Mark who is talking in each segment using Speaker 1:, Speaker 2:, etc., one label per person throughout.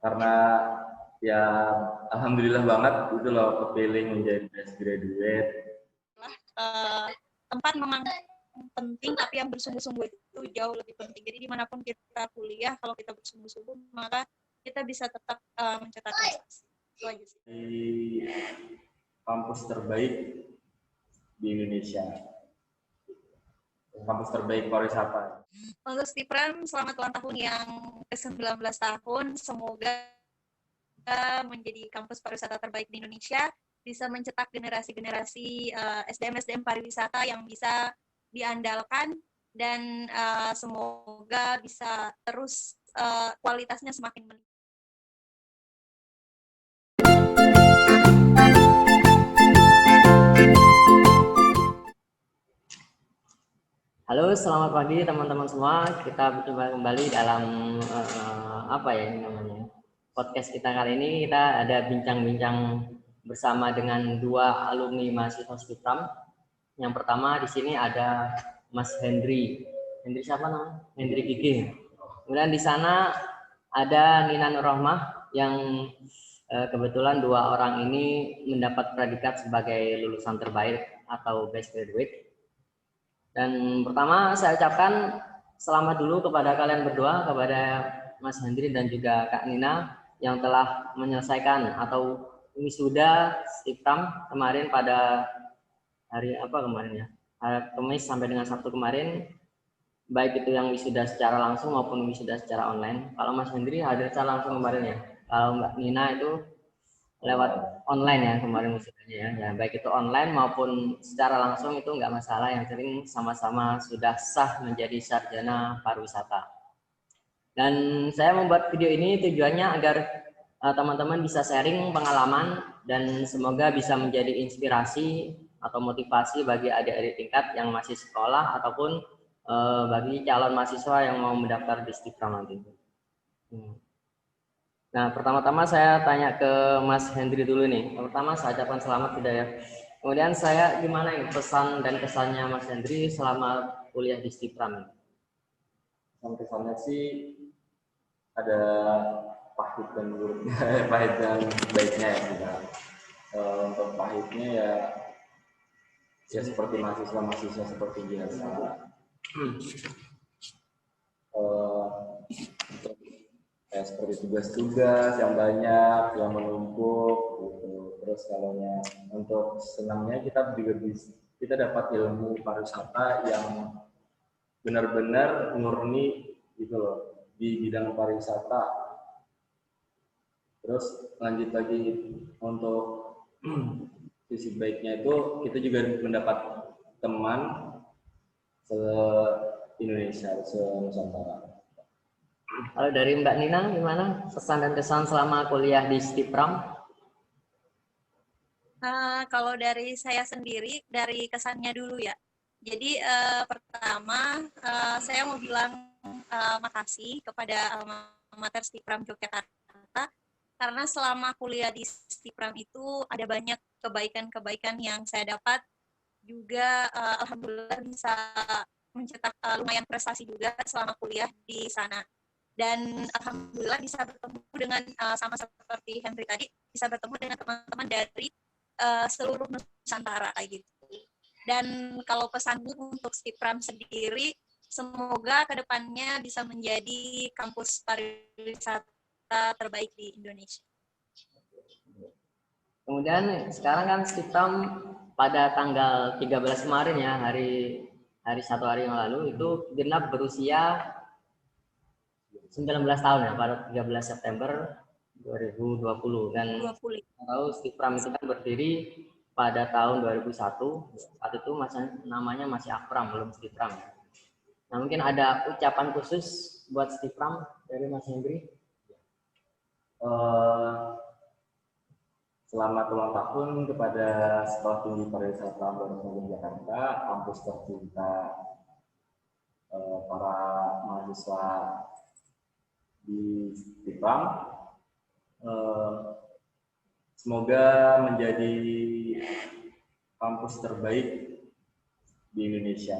Speaker 1: karena ya alhamdulillah banget itu loh kepilih menjadi fresh graduate.
Speaker 2: Tempat memang penting, tapi yang bersungguh-sungguh itu jauh lebih penting. Jadi dimanapun kita kuliah, kalau kita bersungguh-sungguh, maka kita bisa tetap mencetak prestasi. Itu aja sih.
Speaker 1: Di kampus terbaik di Indonesia, kampus terbaik pariwisata.
Speaker 2: Untuk Stipram, selamat ulang tahun yang ke-19 tahun. Semoga menjadi kampus pariwisata terbaik di Indonesia, bisa mencetak generasi-generasi SDM-SDM pariwisata yang bisa diandalkan, dan semoga bisa terus kualitasnya semakin meningkat.
Speaker 3: Halo, selamat pagi teman-teman semua. Kita berjumpa kembali dalam apa ya ini namanya, podcast kita kali ini. Kita ada bincang-bincang bersama dengan dua alumni mahasiswa Stipram. Yang pertama di sini ada Mas Hendri. Hendri siapa namanya? Hendri Gigi. Kemudian di sana ada Nina Nurrohmah yang kebetulan dua orang ini mendapat predikat sebagai lulusan terbaik atau best graduate. Dan pertama saya ucapkan selamat dulu kepada kalian berdua, kepada Mas Hendri dan juga Kak Nina yang telah menyelesaikan atau wisuda Stipram kemarin pada hari apa kemarin ya, hari Kamis sampai dengan Sabtu kemarin, baik itu yang wisuda secara langsung maupun wisuda secara online. Kalau Mas Hendri hadir secara langsung kemarin ya, kalau Mbak Nina itu lewat online ya kemarin wisudanya ya, baik itu online maupun secara langsung itu nggak masalah, yang penting sama-sama sudah sah menjadi sarjana pariwisata. Dan saya membuat video ini tujuannya agar teman-teman bisa sharing pengalaman dan semoga bisa menjadi inspirasi atau motivasi bagi adik-adik tingkat yang masih sekolah ataupun bagi calon mahasiswa yang mau mendaftar di Stipram nanti. Nah, pertama-tama saya tanya ke Mas Hendri dulu nih. Pertama saya ucapkan selamat tidak ya. Kemudian saya gimana nih pesan dan kesannya Mas Hendri selama kuliah di Stipram?
Speaker 1: Kesannya sih ada pahit dan buruknya, pahit dan baiknya ya kita. Untuk pahitnya ya seperti mahasiswa seperti biasa. Seperti tugas-tugas yang banyak, yang menumpuk gitu. Terus untuk senangnya kita dapat ilmu pariwisata yang benar-benar murni gitu loh di bidang pariwisata. Terus lanjut lagi untuk sisi baiknya itu kita juga mendapat teman se-Indonesia, se-Nusantara.
Speaker 3: Kalau dari Mbak Nina gimana pesan dan kesan selama kuliah di Stipram?
Speaker 2: Kalau dari saya sendiri, dari kesannya dulu ya. Jadi pertama saya mau bilang makasih kepada alma mater Stipram Yogyakarta, karena selama kuliah di Stipram itu ada banyak kebaikan-kebaikan yang saya dapat. Juga alhamdulillah bisa mencetak lumayan prestasi juga selama kuliah di sana. Dan alhamdulillah bisa bertemu dengan sama seperti Henry tadi, bisa bertemu dengan teman-teman dari seluruh Nusantara kayak gitu. Dan kalau pesanku untuk Stipram sendiri, semoga kedepannya bisa menjadi kampus pariwisata terbaik di Indonesia.
Speaker 3: Kemudian sekarang kan Stipram pada tanggal 13 kemarin ya, hari 1 hari yang lalu itu genap berusia 19 tahun ya, pada 13 September 2020. Dan tahu Stipram itu kan berdiri pada tahun 2001. Saat itu namanya masih Akpram, belum Stipram. Nah, mungkin ada ucapan khusus buat Stipram dari Mas Hendri.
Speaker 1: Selamat ulang tahun kepada Sekolah Tinggi Pariwisata Baru Jakarta, kampus tercinta para mahasiswa di Stipram. Semoga menjadi kampus terbaik di Indonesia,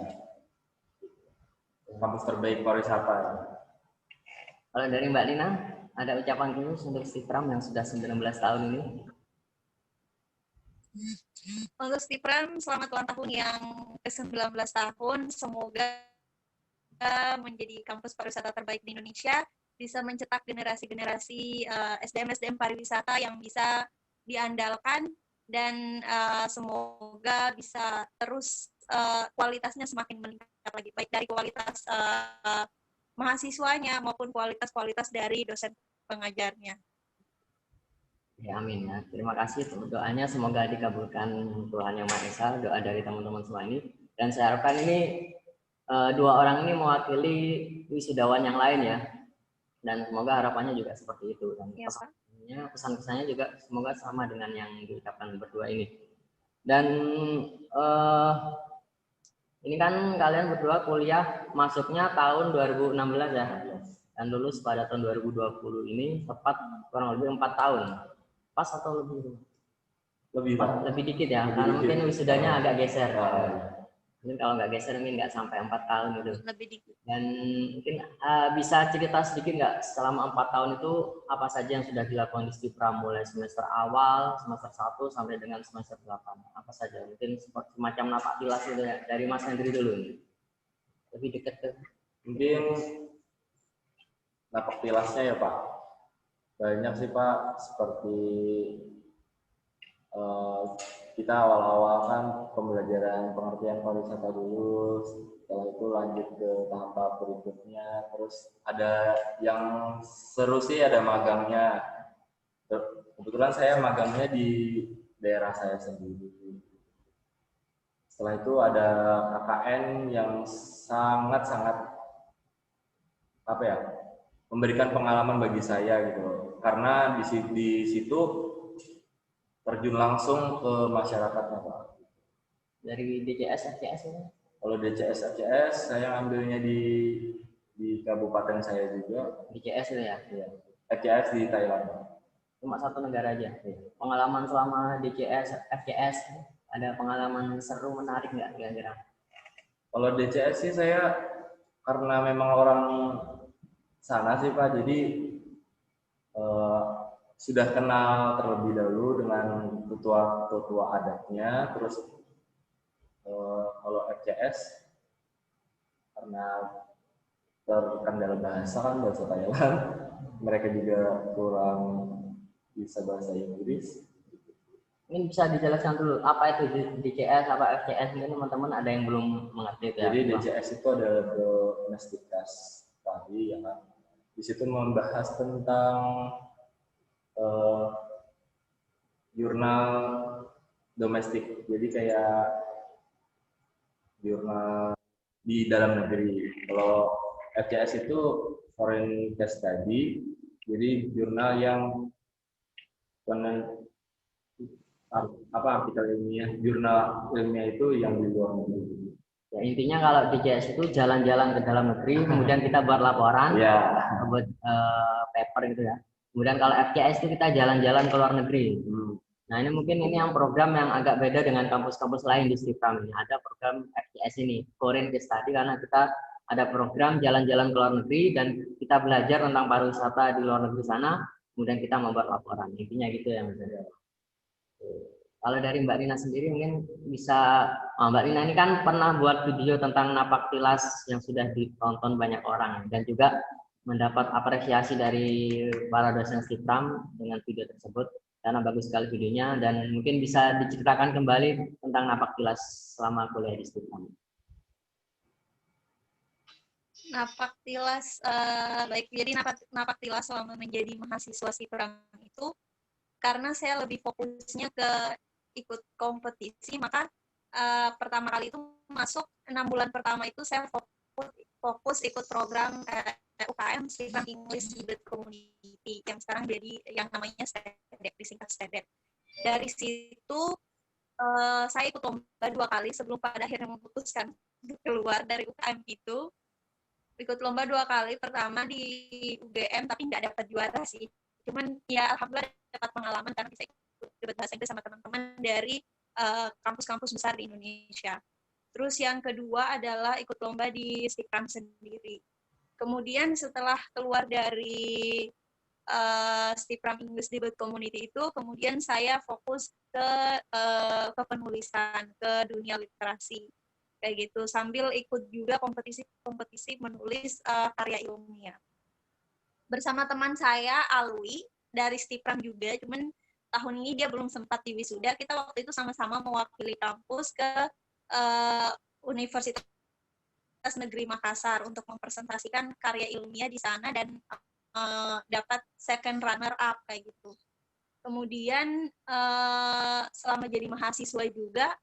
Speaker 1: kampus terbaik pariwisata.
Speaker 3: Kalau dari Mbak Nina? ada ucapan khusus untuk Stipram yang sudah 19 tahun ini?
Speaker 2: Untuk Stipram, selamat ulang tahun yang ke-19 tahun. Semoga menjadi kampus pariwisata terbaik di Indonesia, bisa mencetak generasi-generasi SDM-SDM pariwisata yang bisa diandalkan, dan semoga bisa terus kualitasnya semakin meningkat lagi, baik dari kualitas mahasiswanya maupun kualitas dari dosen pengajarnya.
Speaker 3: Ya, amin ya. Terima kasih untuk doanya, semoga dikabulkan Tuhan Yang Maha Esa, doa dari teman-teman semua ini. Dan saya harapkan ini dua orang ini mewakili wisudawan yang lain ya. Dan semoga harapannya juga seperti itu. Dan pesan-pesannya juga semoga sama dengan yang diucapkan berdua ini. Dan ini kan kalian berdua kuliah masuknya tahun 2016 ya. Dan lulus pada tahun 2020 ini tepat kurang lebih 4 tahun. Pas atau lebih? Lebih dikit ya, karena mungkin wisudanya agak geser. Mungkin kalau nggak geser mungkin nggak sampai 4 tahun itu.
Speaker 2: Lebih dikit.
Speaker 3: Dan mungkin bisa cerita sedikit nggak selama 4 tahun itu apa saja yang sudah dilakukan di Stipram, mulai semester awal, semester 1 sampai dengan semester 8. Apa saja? Mungkin semacam napak tilas gitu ya, dari Mas Hendri dulu nih. Lebih dekat ke.
Speaker 1: Mungkin napak tilasnya ya Pak. Banyak sih Pak, seperti kita awal-awal kan pembelajaran pengertian pariwisata dulu, setelah itu lanjut ke tahap berikutnya, terus ada yang seru sih ada magangnya. Kebetulan saya magangnya di daerah saya sendiri. Setelah itu ada KKN yang sangat-sangat apa ya, memberikan pengalaman bagi saya gitu, karena di situ terjun langsung ke masyarakatnya Pak.
Speaker 3: Dari DCS, FCS ya?
Speaker 1: Kalau DCS, FCS saya ngambilnya di kabupaten saya juga.
Speaker 3: DCS itu ya?
Speaker 1: Iya. FCS di Thailand.
Speaker 3: Cuma satu negara aja. Pengalaman selama DCS, FCS, ada pengalaman seru menarik nggak kira-kira?
Speaker 1: Kalau DCS sih saya karena memang orang sana sih Pak, jadi sudah kenal terlebih dahulu dengan tetua adatnya. Terus kalau FCS karena terkendala bahasa kan, bahasa Thailand, mereka juga kurang bisa bahasa Inggris.
Speaker 3: Mungkin bisa dijelaskan dulu apa itu DCS, apa FCS, mungkin teman-teman ada yang belum mengerti ya.
Speaker 1: Jadi DCS itu adalah domestikas tadi ya kan. Di situ membahas tentang jurnal domestik. Jadi kayak jurnal di dalam negeri. Kalau FCS itu foreign case study, jadi jurnal yang artikel ilmiah, jurnal ilmiah itu yang di luar negeri.
Speaker 3: Ya, intinya kalau DCS itu jalan-jalan ke dalam negeri, kemudian kita buat laporan, buat paper gitu ya. Kemudian kalau FCS itu kita jalan-jalan ke luar negeri. Nah ini mungkin yang program yang agak beda dengan kampus-kampus lain di Stipram ini. Ada program FCS ini, Foreign Case Study, karena kita ada program jalan-jalan ke luar negeri dan kita belajar tentang pariwisata di luar negeri sana, kemudian kita membuat laporan. Intinya gitu ya Mas. Kalau dari Mbak Rina sendiri mungkin bisa, Mbak Rina ini kan pernah buat video tentang napak tilas yang sudah ditonton banyak orang dan juga mendapat apresiasi dari para dosen Stipram dengan video tersebut karena bagus sekali videonya, dan mungkin bisa diceritakan kembali tentang napak tilas selama kuliah di Stipram.
Speaker 2: Napak tilas, baik, jadi napak tilas selama menjadi mahasiswa Stipram itu karena saya lebih fokusnya ke ikut kompetisi, maka pertama kali itu masuk 6 bulan pertama itu saya fokus ikut program UKM Stipram English Debate Community yang sekarang jadi yang namanya STEDEP, disingkat STEDEP. Dari situ saya ikut lomba 2 kali sebelum pada akhirnya memutuskan keluar dari UKM itu. Ikut lomba 2 kali, pertama di UGM tapi nggak dapat juara sih. Cuman ya alhamdulillah dapat pengalaman karena bisa ikut debat bahasa Inggris sama teman-teman dari kampus-kampus besar di Indonesia. Terus yang kedua adalah ikut lomba di Stipram sendiri. Kemudian setelah keluar dari Stipram English Debate Community itu, kemudian saya fokus ke penulisan, ke dunia literasi kayak gitu, sambil ikut juga kompetisi menulis karya ilmiah bersama teman saya Alwi dari Stipram juga. Cuman tahun ini dia belum sempat di wisuda. Kita waktu itu sama-sama mewakili kampus ke Universitas Negeri Makassar untuk mempresentasikan karya ilmiah di sana dan dapat second runner up kayak gitu. Kemudian selama jadi mahasiswa juga,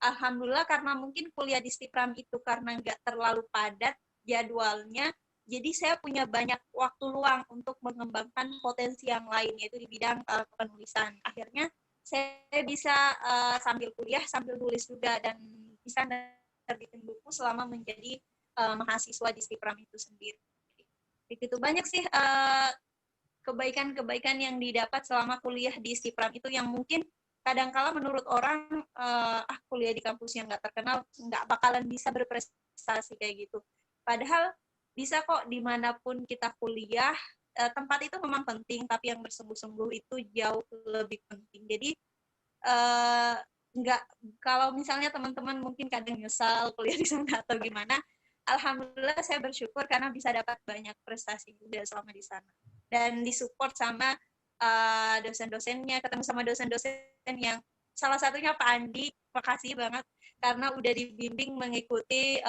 Speaker 2: alhamdulillah karena mungkin kuliah di Stipram itu karena nggak terlalu padat jadwalnya, jadi saya punya banyak waktu luang untuk mengembangkan potensi yang lain, yaitu di bidang penulisan. Akhirnya saya bisa sambil kuliah, sambil nulis juga, dan bisa terbitin buku selama menjadi mahasiswa di Stipram itu sendiri. Begitu banyak sih kebaikan-kebaikan yang didapat selama kuliah di Stipram itu, yang mungkin kadangkala menurut orang kuliah di kampus yang nggak terkenal nggak bakalan bisa berprestasi kayak gitu. Padahal bisa kok dimanapun kita kuliah. Tempat itu memang penting, tapi yang bersungguh-sungguh itu jauh lebih penting. Jadi nggak, kalau misalnya teman-teman mungkin kadang nyesal kuliah di sana atau gimana, alhamdulillah saya bersyukur karena bisa dapat banyak prestasi juga selama di sana, dan disupport sama dosen-dosennya, ketemu sama dosen-dosen yang salah satunya Pak Andi, makasih banget karena udah dibimbing mengikuti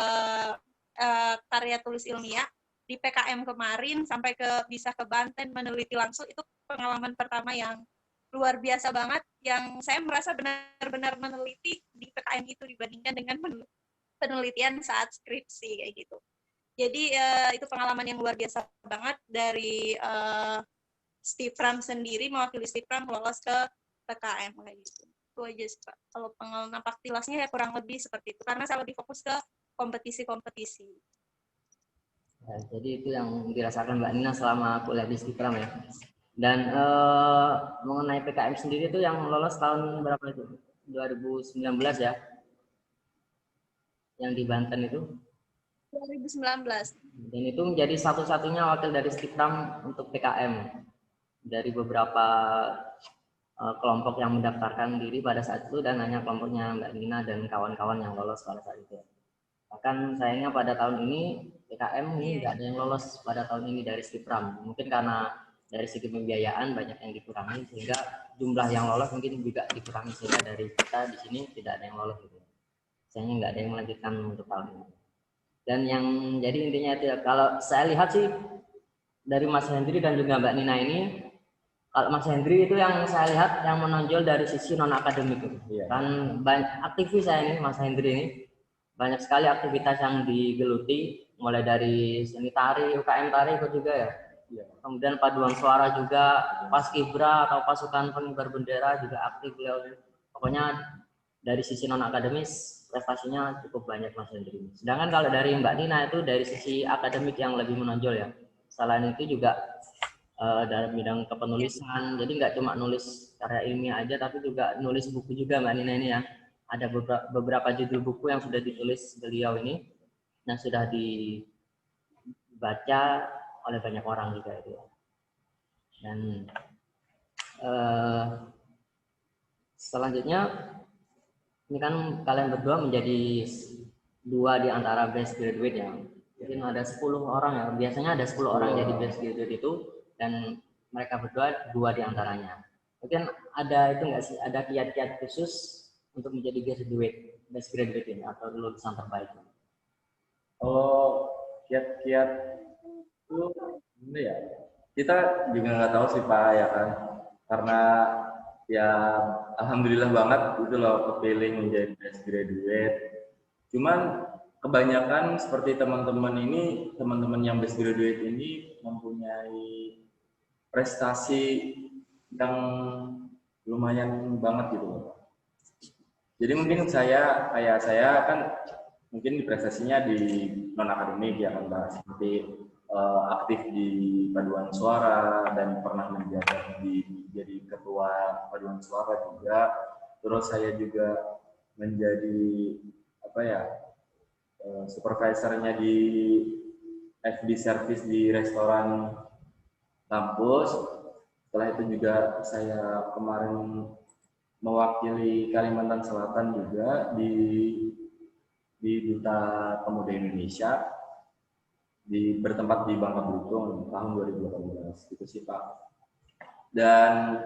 Speaker 2: karya tulis ilmiah di PKM kemarin sampai bisa ke Banten meneliti langsung. Itu pengalaman pertama yang luar biasa banget, yang saya merasa benar-benar meneliti di PKM itu dibandingkan dengan penelitian saat skripsi kayak gitu. Jadi itu pengalaman yang luar biasa banget dari Stipram sendiri, mewakili Stipram lolos ke PKM kayak gitu. Itu aja sih Pak. Kalau pengalaman faktilasnya ya kurang lebih seperti itu, karena saya lebih fokus ke kompetisi-kompetisi.
Speaker 3: Ya, jadi itu yang dirasakan Mbak Nina selama kuliah di Stipram ya. Dan mengenai PKM sendiri itu yang lolos tahun berapa itu? 2019 ya? Yang di Banten itu?
Speaker 2: 2019.
Speaker 3: Dan itu menjadi satu-satunya wakil dari Stipram untuk PKM. Dari beberapa kelompok yang mendaftarkan diri pada saat itu, dan hanya kelompoknya Mbak Nina dan kawan-kawan yang lolos pada saat itu. Bahkan sayangnya pada tahun ini PKM ini nggak ada yang lolos pada tahun ini dari Stipram. Mungkin karena dari segi pembiayaan banyak yang dikurangi, sehingga jumlah yang lolos mungkin juga dikurangi, sehingga dari kita di sini tidak ada yang lolos gitu. Sayangnya nggak ada yang melanjutkan untuk tahun ini. Dan yang jadi intinya itu, kalau saya lihat sih dari Mas Hendri dan juga Mbak Nina ini, kalau Mas Hendri itu yang saya lihat yang menonjol dari sisi non akademik. Kan banyak aktivis saya ini, Mas Hendri ini banyak sekali aktivitas yang digeluti, mulai dari seni tari, UKM tari ikut juga ya. Kemudian paduan suara juga, Paskibra atau pasukan pengibar bendera juga aktif beliau. Pokoknya dari sisi non akademis prestasinya cukup banyak Mas Hendri. Sedangkan kalau dari Mbak Nina itu dari sisi akademik yang lebih menonjol ya. Selain itu juga dalam bidang kepenulisan, jadi nggak cuma nulis karya ilmiah aja, tapi juga nulis buku juga Mbak Nina ini ya. Ada beberapa judul buku yang sudah ditulis beliau ini, yang sudah dibaca oleh banyak orang juga itu. Dan selanjutnya, ini kan kalian berdua menjadi 2 di antara best graduate ya. Mungkin ada 10 orang ya, biasanya ada 10 orang jadi best graduate itu, dan mereka berdua 2 di antaranya. Mungkin ada itu nggak sih, ada kiat-kiat khusus untuk menjadi best graduate ini atau lulusan terbaik?
Speaker 1: Oh, kiat-kiat itu gimana ya? Kita juga nggak tahu sih Pak ya kan, karena ya alhamdulillah banget itu loh kepilih menjadi best graduate. Cuman kebanyakan seperti teman-teman yang best graduate ini mempunyai prestasi yang lumayan banget gitu loh. Jadi mungkin saya kan mungkin prestasinya di non akademik ya kan Mbak, seperti aktif di paduan suara dan pernah menjabat jadi ketua paduan suara juga. Terus saya juga menjadi supervisornya di FD service di restoran kampus. Setelah itu juga saya kemarin mewakili Kalimantan Selatan juga di Duta Pemuda Indonesia bertempat di Bangka Belitung tahun 2018 gitu sih Pak. Dan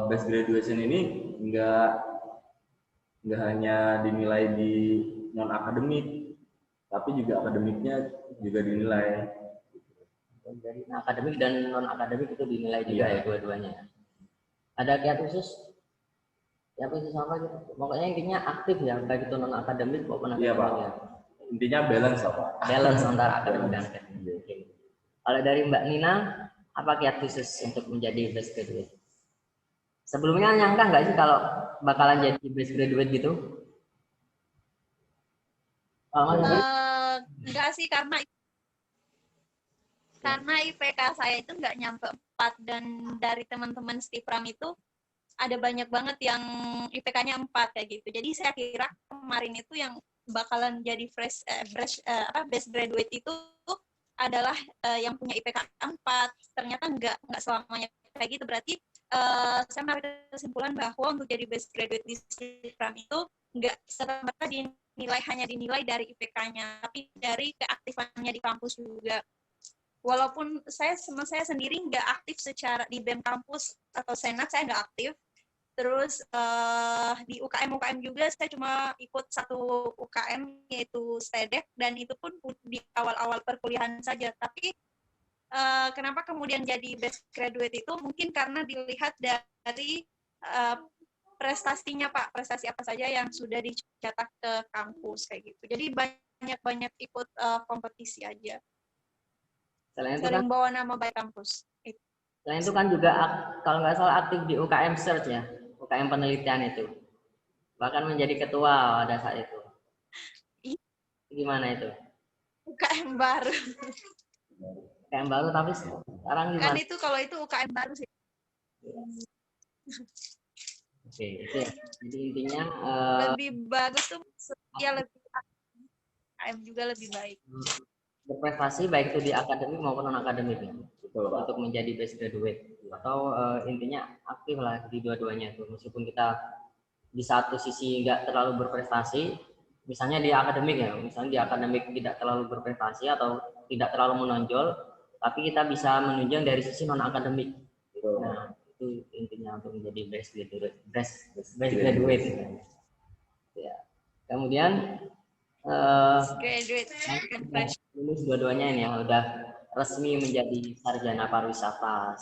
Speaker 1: best graduation ini nggak hanya dinilai di non akademik, tapi juga akademiknya juga dinilai.
Speaker 3: Dari akademik dan non akademik itu dinilai juga ya dua-duanya. Ada kiat khusus? Kiat khusus apa gitu? Pokoknya intinya aktif ya, baik itu non akademik maupun akademik.
Speaker 1: Iya Pak.
Speaker 3: Ya.
Speaker 1: Intinya balance Pak.
Speaker 3: Balance antara akademik dan akademik. Kalau dari Mbak Nina, apa kiat khusus untuk menjadi best graduate? Sebelumnya nyangka nggak sih kalau bakalan jadi best graduate gitu?
Speaker 2: Enggak sih, karena IPK saya itu nggak nyampe 4, dan dari teman-teman Stipram itu ada banyak banget yang IPK-nya 4 kayak gitu. Jadi saya kira kemarin itu yang bakalan jadi best graduate itu adalah yang punya IPK 4. Ternyata nggak selamanya kayak gitu. Berarti saya menarik kesimpulan bahwa untuk jadi best graduate di Stipram itu nggak serta-merta hanya dinilai dari IPK-nya, tapi dari keaktifannya di kampus juga. Walaupun saya sendiri nggak aktif secara di BEM kampus atau senat, saya nggak aktif. Terus di UKM juga saya cuma ikut satu UKM yaitu STEDEK, dan itu pun di awal-awal perkuliahan saja. Tapi kenapa kemudian jadi best graduate itu mungkin karena dilihat dari prestasinya Pak, prestasi apa saja yang sudah dicetak ke kampus kayak gitu. Jadi banyak ikut kompetisi aja. Sering bawa nama baik kampus.
Speaker 3: Selain itu kan juga kalau nggak salah aktif di UKM Search ya, UKM penelitian itu. Bahkan menjadi ketua pada saat itu. Gimana itu?
Speaker 2: UKM baru.
Speaker 3: UKM baru tapi sekarang gimana?
Speaker 2: Kan itu kalau itu UKM baru sih.
Speaker 3: Oke, itu ya. Jadi intinya
Speaker 2: lebih bagus tuh ya, lebih UKM juga lebih baik.
Speaker 3: Berprestasi baik itu di akademik maupun non akademik ya. Betul, Pak. Untuk menjadi best graduate atau intinya aktif lah di dua-duanya itu, meskipun kita di satu sisi nggak terlalu berprestasi, misalnya di akademik ya, misalnya di akademik tidak terlalu berprestasi atau tidak terlalu menonjol, tapi kita bisa menunjang dari sisi non akademik. Nah itu intinya untuk menjadi best graduate. Ya. Kemudian lulus dua-duanya ini ya, udah resmi menjadi sarjana pariwisata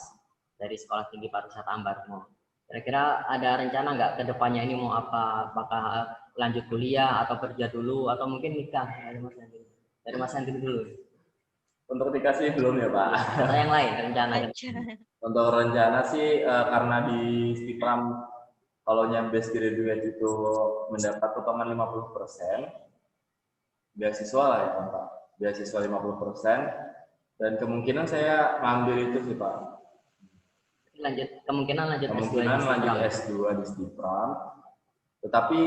Speaker 3: dari Sekolah Tinggi Pariwisata Ambarmo. Kira-kira ada rencana nggak ke depannya ini mau apa? Apakah lanjut kuliah atau kerja dulu atau mungkin nikah dari Mas Hendri? Dari Mas Hendri dulu.
Speaker 1: Untuk nikah sih belum ya Pak.
Speaker 3: Atau yang lain rencana?
Speaker 1: Untuk rencana sih karena di Stipram kalau yang best graduate itu mendapat potongan 50%, beasiswa lah ya Pak. Beasiswa 50%, dan kemungkinan saya ngambil itu sih Pak.
Speaker 3: Kemungkinan lanjut
Speaker 1: S2 di Stipram. Tetapi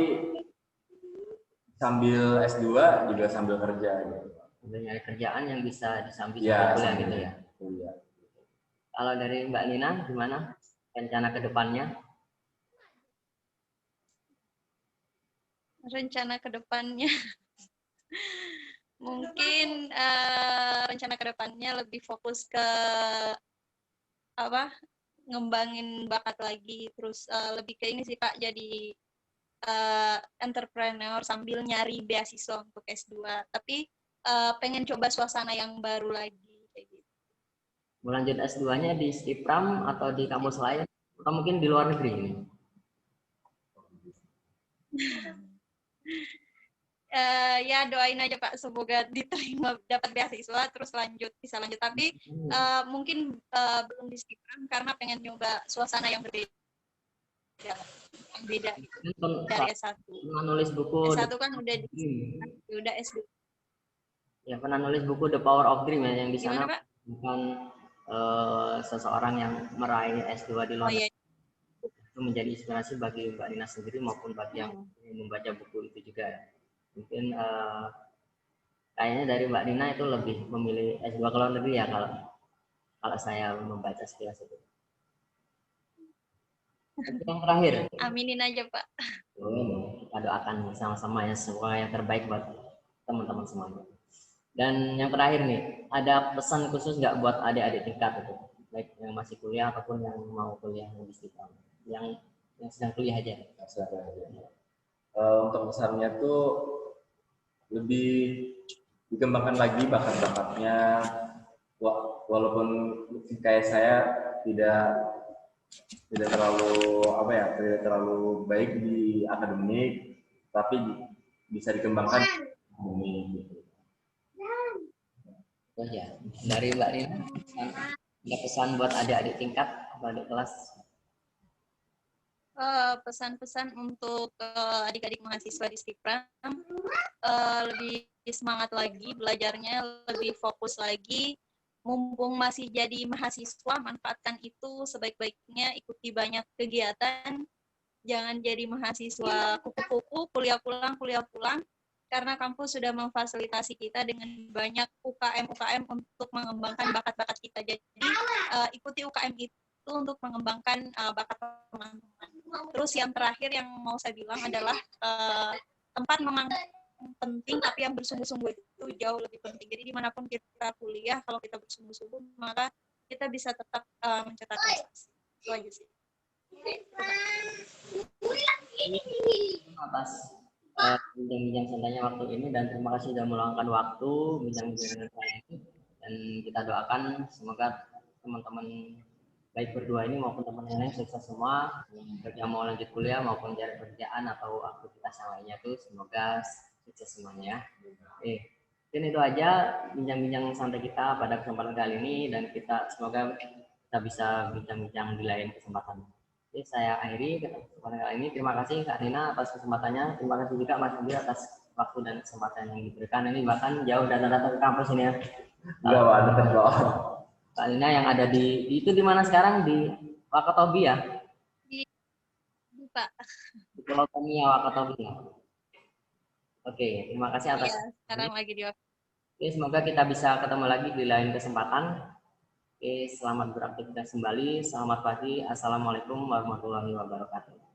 Speaker 1: sambil S2 juga sambil kerja gitu.
Speaker 3: Sambil nyari kerjaan yang bisa disambi
Speaker 1: ya,
Speaker 3: kuliah gitu ya.
Speaker 1: Kuliah.
Speaker 3: Kalau dari Mbak Nina gimana rencana ke depannya?
Speaker 2: Rencana ke depannya mungkin rencana ke depannya lebih fokus ke ngembangin bakat lagi, terus lebih ke ini sih Pak, jadi entrepreneur sambil nyari beasiswa untuk S2, tapi pengen coba suasana yang baru lagi kayak gitu.
Speaker 3: Mau lanjut S2-nya di Stipram atau di kampus lain atau mungkin di luar negeri ini?
Speaker 2: Ya doain aja Pak, semoga diterima, dapat beasiswa terus bisa lanjut, tapi mungkin belum di Stipram karena pengen nyoba suasana yang berbeda dari S1.
Speaker 3: Pernah nulis buku
Speaker 2: S1 kan udah S2.
Speaker 3: Ya, pernah nulis buku The Power of Dream ya, yang di sana
Speaker 2: Gimana, Pak?
Speaker 3: bukan seseorang yang meraih S2 di luar negeri. Itu menjadi inspirasi bagi Mbak Nina sendiri maupun bagi yang membaca buku itu juga. Mungkin kayaknya dari Mbak Nina itu lebih memilih S2 ke luar negeri ya kalau. kalau saya membaca sekilas itu. Yang terakhir,
Speaker 2: Aminin aja Pak.
Speaker 3: kita doakan sama-sama ya, semoga yang terbaik buat teman-teman semuanya. Dan yang terakhir nih, ada pesan khusus nggak buat adik-adik tingkat itu, baik yang masih kuliah ataupun yang mau kuliah di Istiqam, yang sedang kuliah aja.
Speaker 1: Untuk pesannya tuh lebih dikembangkan lagi bakat-bakatnya, walaupun kayak saya tidak terlalu tidak terlalu baik di akademik, tapi bisa dikembangkan akademik gitu.
Speaker 3: Oh ya, dari Mbak Rina, ada pesan buat adik-adik tingkat atau adik kelas?
Speaker 2: Pesan-pesan untuk adik-adik mahasiswa di Stikram, lebih semangat lagi belajarnya, lebih fokus lagi, mumpung masih jadi mahasiswa, manfaatkan itu sebaik-baiknya, ikuti banyak kegiatan, jangan jadi mahasiswa kupu-kupu, kuliah pulang, karena kampus sudah memfasilitasi kita dengan banyak UKM untuk mengembangkan bakat-bakat kita. Jadi ikuti UKM itu untuk mengembangkan bakat teman-teman. Terus yang terakhir yang mau saya bilang adalah tempat memang penting, tapi yang bersungguh-sungguh itu jauh lebih penting. Jadi dimanapun kita kuliah, kalau kita bersungguh-sungguh, maka kita bisa tetap mencetak prestasi. Itu aja sih.
Speaker 3: Atas bincang-bincang santainya waktu ini, dan terima kasih sudah meluangkan waktu bincang-bincang dengan saya ini. Dan kita doakan semoga teman-teman baik berdua ini maupun teman yang lain sukses semua, baik yang mau lanjut kuliah maupun cari kerjaan atau aktivitas yang lainnya itu, semoga sukses semuanya. Mungkin itu aja bincang-bincang santai kita pada kesempatan kali ini, dan kita semoga kita bisa bincang-bincang di lain kesempatan. Oke, saya akhiri kesempatan kali ini. Terima kasih Kak Nina atas kesempatannya. Terima kasih juga Mas Andi atas waktu dan kesempatan yang diberikan. Ini bahkan jauh datang ke kampus ini ya.
Speaker 1: Enggak, ada terbawa.
Speaker 3: Kak Nina yang ada itu di mana sekarang, di Wakatobi ya?
Speaker 2: Di Pak.
Speaker 3: Di Pulau Tomia, Wakatobi ya. Oke, terima kasih atas.
Speaker 2: Iya, sekarang lagi di
Speaker 3: Oke, semoga kita bisa ketemu lagi di lain kesempatan. Oke, selamat beraktivitas kembali. Selamat pagi. Assalamualaikum warahmatullahi wabarakatuh.